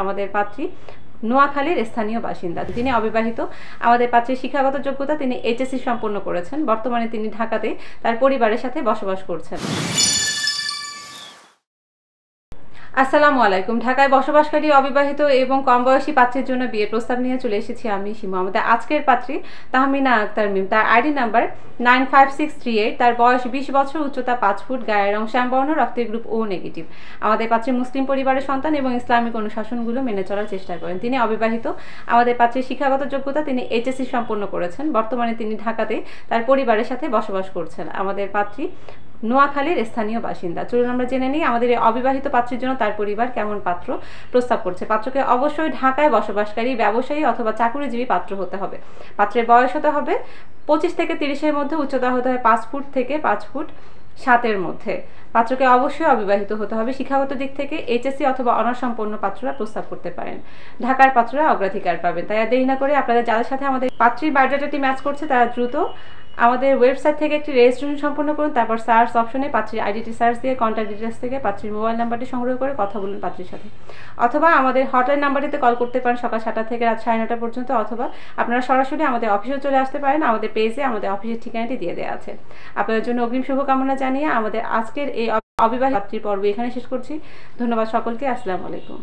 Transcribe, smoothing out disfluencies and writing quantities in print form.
আমাদের পাত্রী নোয়াখালীর স্থানীয় বাসিন্দা। তিনি অবিবাহিত। আমাদের পাত্রীর শিক্ষাগত যোগ্যতা তিনি এইচএসসি সম্পন্ন করেছেন। বর্তমানে তিনি ঢাকাতে তার পরিবারের সাথে বসবাস করছেন। আসসালামু আলাইকুম। ঢাকায় বসবাসকারী অবিবাহিত এবং কম বয়সী পাত্রীর জন্য বিয়ের প্রস্তাব নিয়ে চলে এসেছি আমি সীমা। আমাদের আজকের পাত্রী তাহমিনা আক্তার মিম। তার আইডি নাম্বার 95638। তার বয়স 20 বছর, উচ্চতা 5 ফুট, গায়ের রং শ্যামবর্ণ, রক্তের গ্রুপ ও নেগেটিভ। আমাদের পাত্রী মুসলিম পরিবারের সন্তান এবং ইসলামিক অনুশাসনগুলো মেনে চলার চেষ্টা করেন। তিনি অবিবাহিত। আমাদের পাত্রীর শিক্ষাগত যোগ্যতা তিনি এইচএসসি সম্পন্ন করেছেন। বর্তমানে তিনি ঢাকাতে তার পরিবারের সাথে বসবাস করছেন। আমাদের পাত্রী নোয়াখালীর স্থানীয় বাসিন্দা। চলুন আমরা জেনে নিই আমাদের এই অবিবাহিত পাত্রীর জন্য তার পরিবার কেমন পাত্র প্রস্তাব করছে। পাত্রকে অবশ্যই ঢাকায় বসবাসকারী, ব্যবসায়ী অথবা চাকুরিজীবী পাত্র হতে হবে। পাত্রের বয়স হতে হবে 25 থেকে 30-এর মধ্যে, উচ্চতা হতে হবে 5 ফুট থেকে 5 ফুট 7-এর মধ্যে। পাত্রকে অবশ্যই অবিবাহিত হতে হবে। শিক্ষাগত দিক থেকে এইচএসসি অথবা অনার্স সম্পন্ন পাত্ররা প্রস্তাব করতে পারেন। ঢাকার পাত্ররা অগ্রাধিকার পাবেন। তাই আর দেরি না করে আপনাদের যাদের সাথে আমাদের পাত্রীর বায়োডাটাটি ম্যাচ করছে তারা দ্রুত আমাদের ওয়েবসাইট থেকে একটি রেজিস্ট্রেশন সম্পন্ন করুন। তারপর সার্চ অপশনে পাত্রীর আইডিটি সার্চ দিয়ে কন্ট্যাক্ট ডিটেলস থেকে পাত্রীর মোবাইল নাম্বারটি সংগ্রহ করে কথা বলুন পাত্রীর সাথে। অথবা আমাদের হটলাইন নাম্বারটিতে কল করতে পারেন সকাল 7টা থেকে রাত 9:30 পর্যন্ত। অথবা আপনারা সরাসরি আমাদের অফিসে চলে আসতে পারেন। আমাদের পেজে আমাদের অফিসের ঠিকানাটি দিয়ে দেওয়া আছে। আপনাদের জন্য অগ্রিম শুভকামনা জানিয়ে আমাদের আজকের এই অবিবাহিত পাত্রীর পর্ব এখানে শেষ করছি। ধন্যবাদ সকলকে। আসসালামু আলাইকুম।